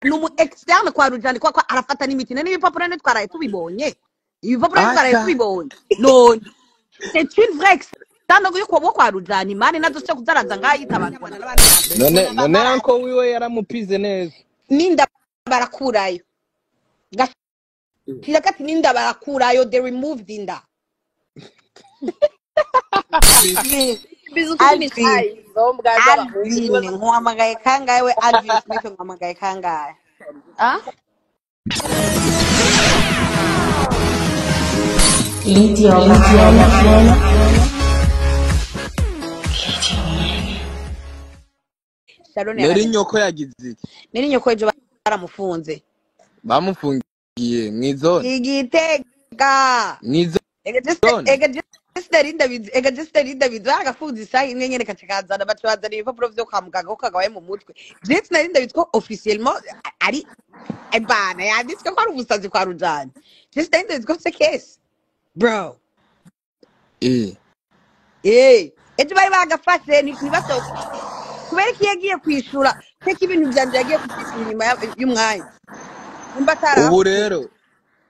numu externe kwa Rujani kwa arafata n'imiti n'ibipapuro ne twaraye tubibonye ibipapuro twaraye acha tubibonye none c'est une vraie externe yuko kwa Rujani mani nazo cyo kuzaraza ngayita abantu bona n'abandi none anko wiwe yaramupize neza ninda barakurayo gashira kati ninda barakurayo they removed inda Alvin nkwamagaye kangaye we Alvin Smith nkwamagaye kangaye neri nyoko yagize iki neri nyoko ejo baramufunze bamufungiye mwizone Igitega mwizone ega Justeri David agafunze isaha imwe nyene kacikazana bacibazana ibipapuro vyo kwa muganga ko kagawaye mu mutwe Justeri David ko officiellement ari ebana yanditswe ko ari umusazi kwa Rujani Justeri David ko c'est case bro ejo bari bagafashe ntibasohoke kubera ko yagiye kwishura teka ibintu byanje yagiye kubyishura inyuma y'umwanya nimba ataraho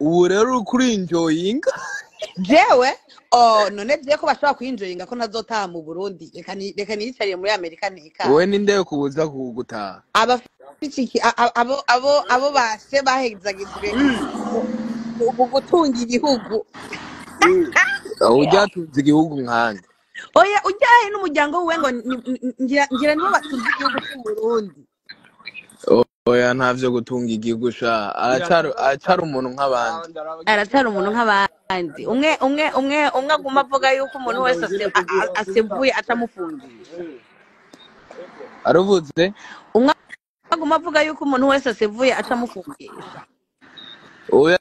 ubu rero kuri enjoyinga jewe none je ko bashobora kwinjoyinga ko nazotaha mu Burundi reka niyicariye muri Amerika neka wowe ninde yo kubuza kugutaha abafiki abo base bahezagizwe mu gutunga igihugu ujyatunze igihugu nkande oya ujyahe n'umuryango wiwe ngo ngira nibo batunze igihugu cy'u Burundi oya ntavyo gutunga igihugu sha aracara umuntu nk'abandi umwe aguma avuga yuko umuntu wese asevuye atamufungisha aruvuze umwe aguma avuga yuko umuntu wese asevuye atamufungisha oya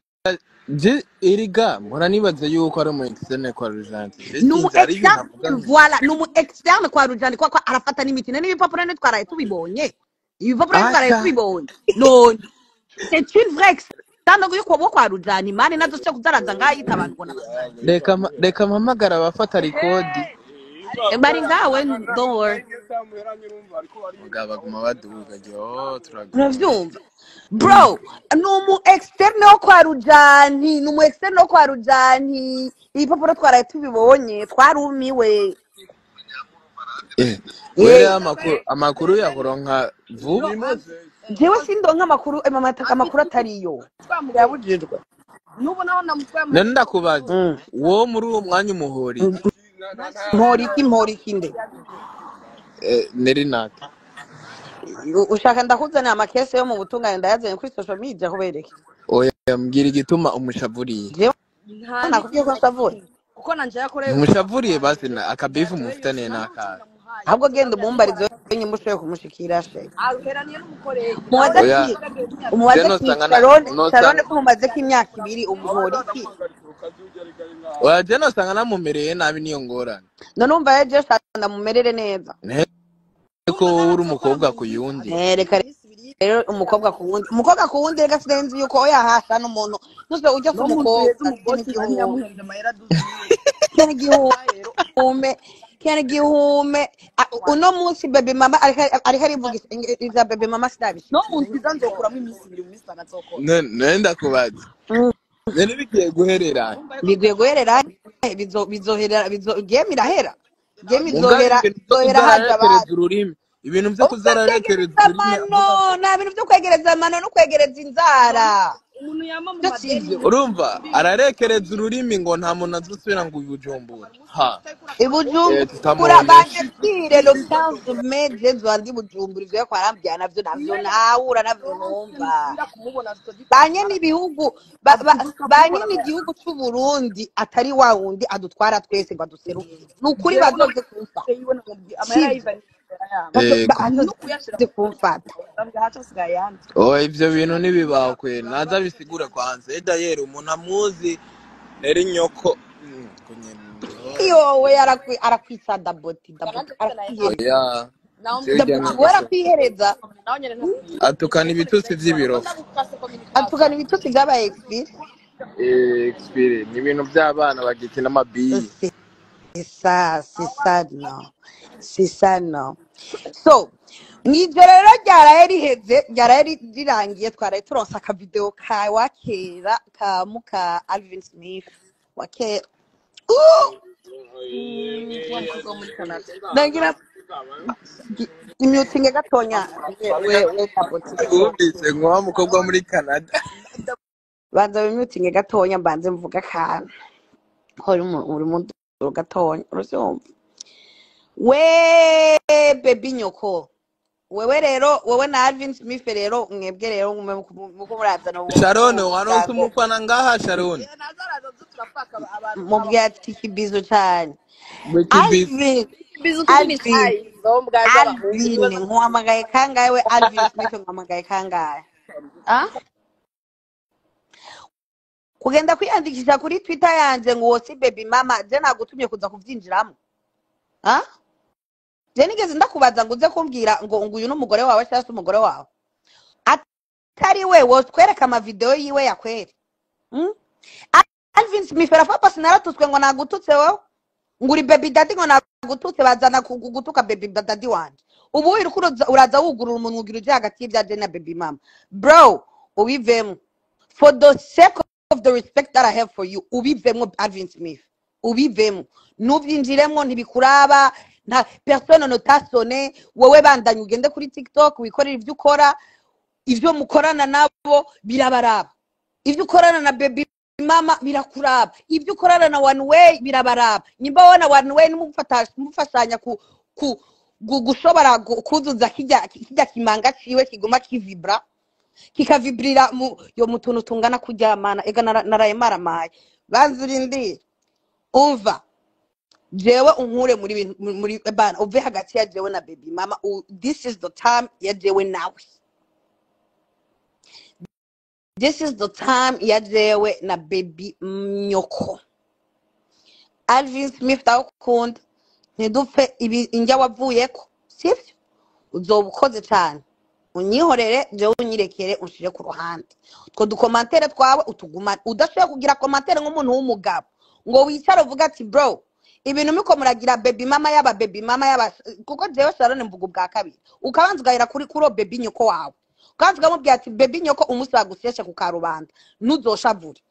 iriga mpora nibaza yuko ari umu externe kwa Rujani numu externe kwa Rujani kwa arafata n'imiti n'ibipapuro ne twaraye tubibonye ibipapuro twaraye tubibonye none c'est une vraie externe yuko kwa Rujani mani nazo cyo kuzaraza ngayita abantu bona reka mpamagara abafata record bari ngawe don't worry baguma baduga turavyumva bro numu externe kwa Rujani ibipapuro twaraye tubibonye twarumiwe amakuru yakoronka vuba jewe sindonka amakuru atariyo yabujijwe none ndakubaza wo muri uwo mwanya umuhori mporiki nde neri nati ushaka ndakuzanira amakese yo mu butungane ndayazanye kuri social media kubereke oya mbwira igituma umushavuriye jewe nakubwiye ko nshavura kuko nanje yakoreye umushavuriye basi akabifu mufitane n'akazi ahubwo genda umumbarizo nyine mushoye kumushikira she aruheraniye n'umukoreye Sharon ko mumaze ko imyaka 2 umuhoriki oya je nosanga namumereye nabi niyo ngorane none umva yaje shanda mumerere neza ko uri umukobwa ku yundi reka rero umukobwa ku wundi rega sinzi yuko yahasha n'umuntu nose ujya ku mukobwa kene gihume uno munsi baby mama ariko arivuga iza baby mama sidabi no untiza nzokuramo iminsi 2 mu minsi azokora nenda kubaza nene bigiye guherera bizoherera game irahera game izohera haja ururimi ibintu byo kuzararekereza ururimi nta bintu byo kwegereza amano no kwegereza inzara umuntu yama mu madeni urumva ararekereza ururimi ngo nta muntu azusubira ngo ubujumbura ibujumbura bagire le 15 mai zandi bujumbura ivyo kwarambya navyo ntawura navyo numva banye n'ibihugu banye n'igihugu cy'u Burundi atari wa wundi adutwara twese ngo aduseruke nukuri bazoze kumfa ivyo bintu nibibaho kwe naza bisigura kwanza edayero umuntu amuzi neri nyoko yowe arakwitsada boti arakwihereza atukana ibitutsi vy'ibiro by'aba expire ni ibintu by'abana bagiti n'amabiyi c'est ça non so Ngijoro rero ryaraye rirangiye twaraye turonse akavideo ka wakera ka muka Alvin Smith wakera wa mukobwa wo muri Canada. nangira imyutinge gatonya we taboti gatonya wumvise ngo wa mukobwa wo muri Canada banza imyutinge gatonya mbanze mvuga akantu ko uri mu gatonya urusyumva we baby nyoko wewe na Alvin Smith rero mwebwe rero muko murazana Sharon waronse umufana ngaha Sharon Nazaraza turafaka abantu. mubwiye ati kibizo cyane Wikibisi Bizu kini sai. Ndo mbwaza Alvin nkwamagaye kangahe we Alvin Smith nkwamagaye kangahe kugenda kwiyandikisha kuri Twitter yanje ngo wosi baby mama je nagutumye kuza kuvyinjiramo je nigeze ndakubaza ngo uze kumbwira ngo uyu n'umugore wawe cyangwa umugore wawe atari we wotwereka ama video yiwe yakwere Alvin Smith papa sinaratutswe ngo nagututse wowe nguri baby daddy ngo nagututse bazana kugutuka baby daddy wanje ubu uraza wugurura umuntu ugira uje hagati y'ibya je na baby mama bro ubivemo for the sake of the respect that I have for you ubivemo Alvin Smith ubivemo nubyinjiremo ntibikuraba nta personne notasone wowe bandanye ugende kuri TikTok wikorera ibyo ukora ivyo mukorana nabo birabaraba ivyo ukorana na baby mama birakuraba ivyo ukorana na one way birabaraba nimba wana one way mufashanya gushobora kuzuza kijya kimanga ciwe kiguma kivibra kikavibrira yo mutuntu tungana kuryamana ega naraye maramaye banzurindi umva jewe unkure muri bana uve hagati ya jewe na baby mama this is the time ya jewe nawe this is the time ya jewe na baby nyoko Alvin Smith takunda ntidupfe injya wavuyeko sivyo uzobukoze cyane unyihorere jewe unyirekere unshire ku ruhande two dukomantere twawe utuguma udashobora kugira komantere nk'umuntu w'umugabo ngo wicara uvuga ati bro ibintu miko muragira baby mama yaba kuko jewe Sharon mvuga bwa kabiri ukabanza ugahera kuri baby nyoko wawe ukabanza ukamubwira ati baby nyoko umusaguseshe ku karubanda nuzoshavure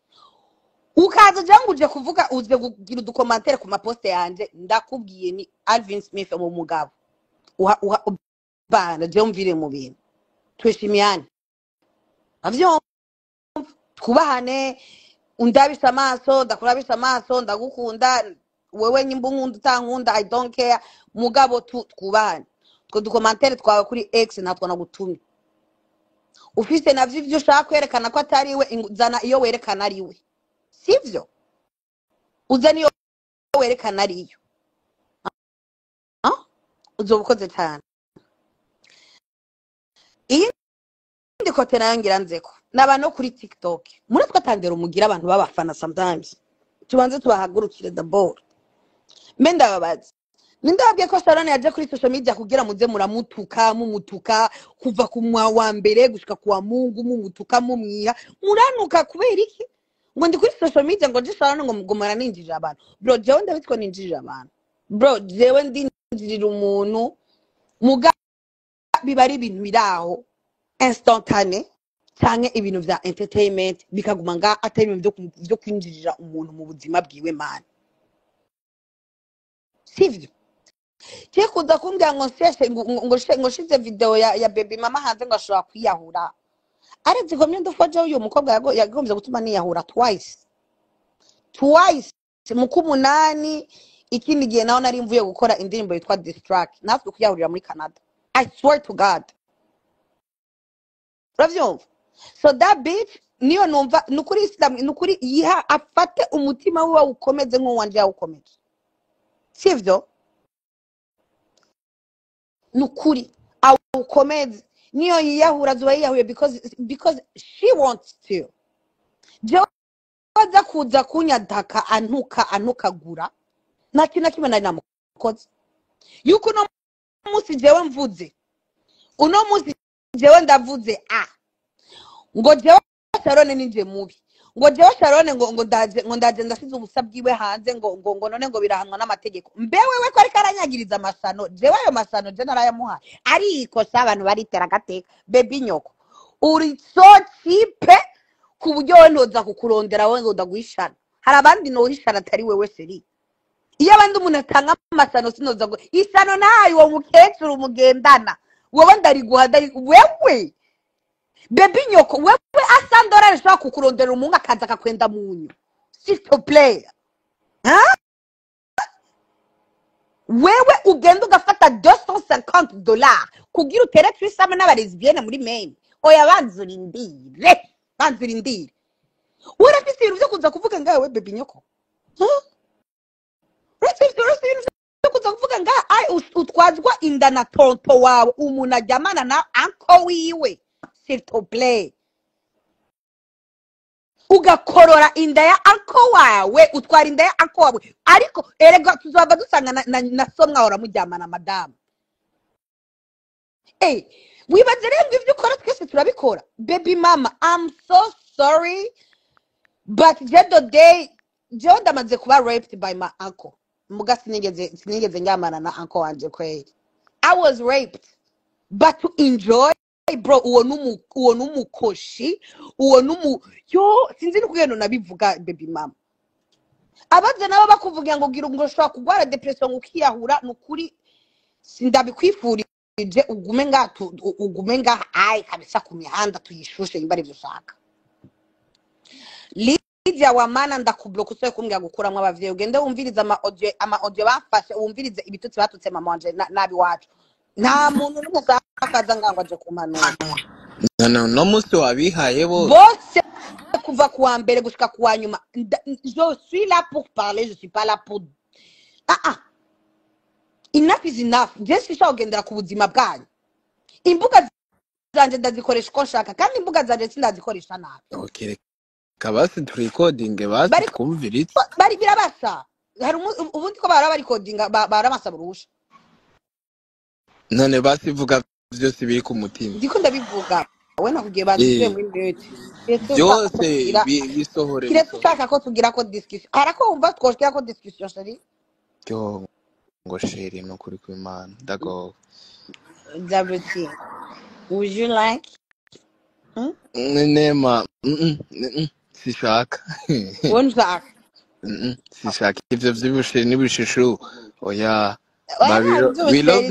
ukaza jangu uje kuvuga uze kugira udukomantere ku maposte yanje ndakubwiye ni Alvin Smith mu mugabo bana je umvire mu bintu twishimiyane avyo twubahane undabisha amaso ndakurabisha amaso ndagukunda wewe nyimba unkunda utankunda I don't care mugabo twubahane two dukomantere twawe kuri X natwo nagutumye ufise navyo ivyo ushaka kwerekana ko atari we zana iyo werekana ari we sivyo uzana iyo werekana ari yo uzobukoze cyane iyi ndikote nayangira nzeko nabano kuri TikTok muri twatangera umugira abantu babafana sometimes tubanze tubahagurukire the ball menda babazi nindabye ko Sharon yaje kuri social media kugira muze mumutuka kuva ku wa mbere gushika kuwa Mungu mumutuka mumwiha muranuka kubera iki ngo ndi kuri social media ngo Sharon ngo mugomara ninjije abantu bro jewe ndabitwa ninjije abantu bro jewe ndinjirira umuntu muga bibari ibintu biraho instantane cyane ibintu vya entertainment bikaguma nga atari ibintu byo kwinjirira umuntu mu buzima bwiwe man sivyo kuza kumbwira ngo nseshe ngo shize video ya baby mama hanze ngo ashobora kwiyahura aretse ko mye ndufoje uyu mukobwa yagombye gutuma niyahura twice mu kumunani ikindi gihe naho nari mvuye gukora indirimbo yitwa Distract natwe kuyahurira muri Canada I swear to God uravyumva so that bitch niyo numva nukuri Islam nukuri yiha afate umutima we ukomeze nk'uwanje yawukomeje sivyo nukuri awukomeze niyo yiyahura zuba yiyahuye because she wants to jewe aza kuza kunyadaka antukagura nta kintu na kimwe nari namukoze yuko uno munsi jewe mvuze uno munsi jewe ndavuze ngo jewe Sharon ninje mubi ngo jewe Sharon ngo ndaje ndasize ubusa bwiwe hanze ngo none ngo birahanwa n'amategeko mbewe we ko ariko aranyagiriza amasano jewe ayo masano je narayamuhaye ariko abantu baritera agateka baby nyoko uri so cheap ku buryo we ntoza kukurondera we ngo ndaguhishana hari abandi nohishana atari wewe seri iyo abandi umuntu atanga amasano sinoza ngo isano nayo uwo mukecuru mugendana wowe ndariguha wewe baby nyoko wewe asandora rishobora kukurondera umungu akaza akakwenda munyu s'il te plaît wewe ugenda ugafata $250 kugira utere twisame n'abaresbienne muri main oya banzurindire urafise ibintu byo kuza kuvuga ngawe we baby nyoko kuza kuvuga ngawe utwazwa inda na tonto wawe umuntu ajyamana na uncle wiwe s'il te plaît ugakorora inda ya uncle wawe utwara inda ya uncle wawe ariko erega tuzaba dusanga na somwa hora mujyamana madame wibaze rero ibyo ukora twese turabikora baby mama I'm so sorry but the day John ndamaze kuba raped by my uncle muga sinigeze njyamana na uncle wanje kweli I was raped but to enjoy bro uwo numukoshi yo sinzi n'ukugenda nabivuga baby mama abaze nabo bakuvuga ngo gira ngo shwa kugwara depression ukiyahura nukuri sindabikwifurije ugume nga ai kabisa ku mihanda tuyishushe imbari gushaka Lydia wa mana ndakubloka usoye kumbwira gukuramwe abavyeyi ugende wumviriza ama audio bafashe wumvirize ibitutsi batutse mama wanje nabi wacu nta muntu n'umuzakaza ngangwa je kumanura no musi wabihaye bose kuva kuwa mbere gushika kuwa nyuma je suis là pour parler je suis pas là pour enough is enough je sisha ugendera ku buzima bwanyu imbuga zanje ndazikoresha uko nshaka kandi imbuga zanje sindazikoresha nabi okay kabasi recording basi kumviritse bari birabasha hari ubundi ko bara recording barabasaba urusha none basi vuga byose biri ku mutima ndiko ndabivuga we nakugiye baziye muri ndete byose bisohore kiretse ushaka ko tugira ko discussion arako umva twoshira ko discussion shari yo ngo sheri no kuri kw'Imana dago Jabuti would you like nema sishaka wonshaka sishaka ivyo vy'ubusheri n'ibishushu oya we love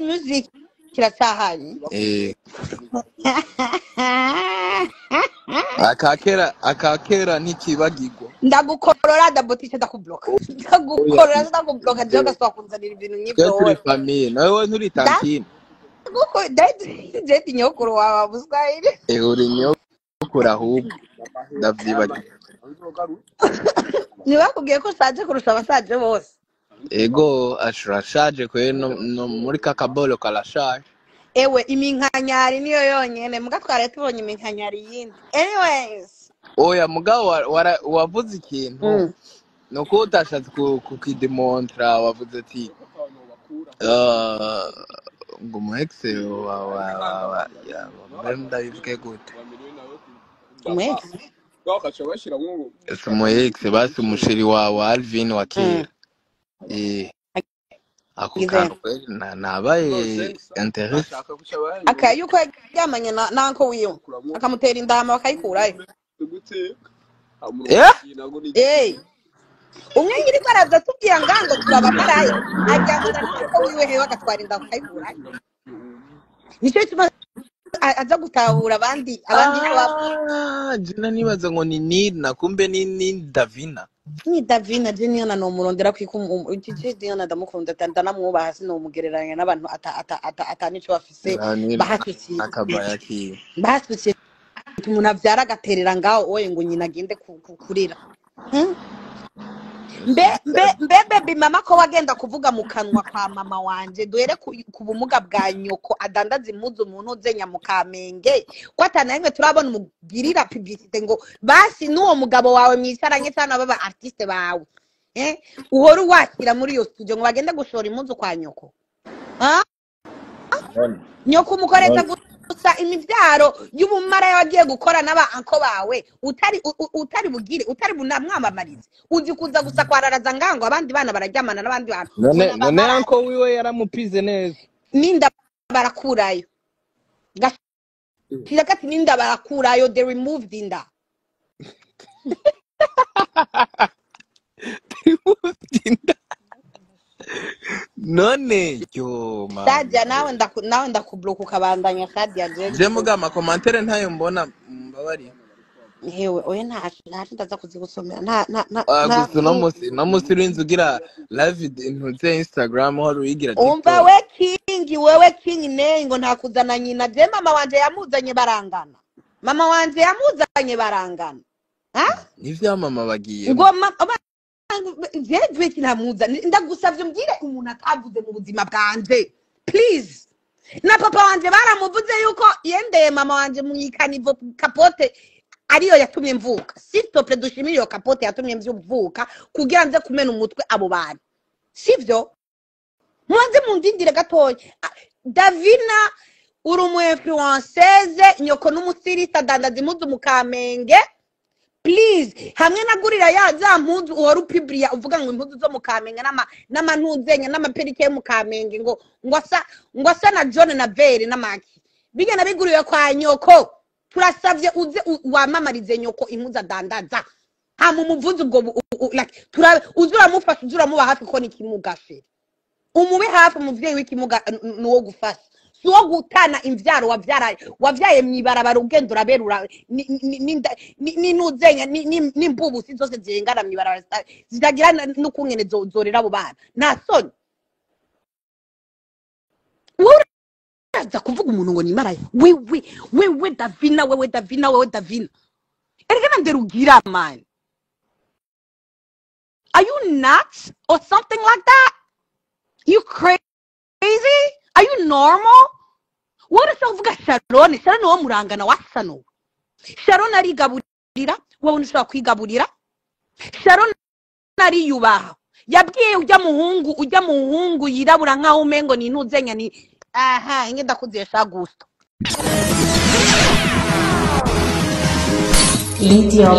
music kiracahari akakera ntikibagirwa ndagukorora ndabotisha ndakubloka je gaswa kunzanira ibintu nyibyo turi famille nawe nturi tantine guko je nyokuru wawe buswahili uri nyokuru ahubwo ndavyibagiye nibakubwiye ko saje kurusha abasaje bose ego ashurashaje kwe no muri kakabolo karashaje ewe iminkanyari niyo yonyene muga tware tubonye iminkanyari yindi anyways oya muga wavuze ikintu nuko utashatse kukidemontra wavuze ati ngo mu ex wa benda bivuge gute mu ex basi umusheri wa Alvin wa kera ako kantu nabaye interest akayuko yamanye nanko wiyo akamutera indama bakayikurayo umwe nyiri baraza tubwiye ngango turabamaraye ajyana nanko wiwe hewe agatwara indama bakayikurayo nicyo cyuma aza gutahura abandi jina nibaza ngo ni nakumbe ni Davina ni Davina je niyo nanomurondera kwiko iki Diana ndamukunda ndanamwubaha sinomugereranya n'abantu atanico bafise bahatuki akabayaki bahatuki umuntu avyara gaterera ngaho oye ngo nyina agende kurira Mbe mama ko wagenda kuvuga mu kanwa kwa mama wanje duhere ku bumuga bwa nyoko adandaza impuzu umuntu uzenya mu Kamenge ko atanayimwe turabona umugirira publicité ngo basi nuwo mugabo wawe mwisaranye cyane baba artiste bawe uhora wakira muri iyo studio ngo bagende gushora impuzu kwa nyoko nyoko umukoreza gusa imivyaro y'ubumara wagiye gukora n'aba anko bawe utari bugire utari bunamwamamarize uzi kuza gusa kwararaza ngango abandi bana bararyamana n'abandi bantu none anko wiwe yaramupize neza ninda barakurayo gashira kati ninda barakurayo they removed inda none yo mama Sadia nawe ndakubloka ukabandanya Sadia je muga ama commentaire ntayo mbona mbabari hewe oya nta ndaza kuzigusomera gusa no musi rinzi ugira live intuze Instagram aho ruyigira TikTok umva wewe king nengo ntakuzana nyina je mama wanje yamuzanye barangana ha nivyo mama bagiye ngo jewe kinamuza ndagusavye mbwire umuntu akavuze mu buzima bwanje please na papa wanje baramuvuze yuko yendeye mama wanje mu ikanivo kapote ariyo yatumye mvuka sitople dushimire yo kapote yatumye mvuka kugira nze kumena umutwe abo bantu sivyo mwanze mundindire gatoya Davina uri umu influenceuse nyoko n'umusirista dandaza impuzu mu Kamenge please hamwe nagurira za mpuzu uhora upibria uvuga ngo impuzu zo mu Kamenge n'amantuzenya n'amaperike mu Kamenge ngo asa na John na Vere n'amaki bigena biguriwe kwa nyoko turasavye uze wamamarize nyoko impuzu dandaza hama umuvuzi ubwo like uzura mufasha uzura muba hafi ko nikimugashe umube hafi umuvyeyi w'ikimuga nuwo gufasha suwo gutana imvyaro wavyaye mwibarabara ugendo raberura ni nuzenya ni mbubu zose zengana mwibarabara zitagira n'ukungene zorera abo bana nta soni uraza kuvuga umuntu ngo ni maraye wewe Davina erega nderugira man are you nuts or something like that? You crazy? Are you normal? What is uvuga Sharon wo murangana wasano? Sharon ari gaburira, wowe ushobora kwigaburira. Sharon ari yubaha. Yabwiye ujya muhungu yirabura nkaho umengo ni ntuzenya ni aha inge ndakuzesha gusto. Lydia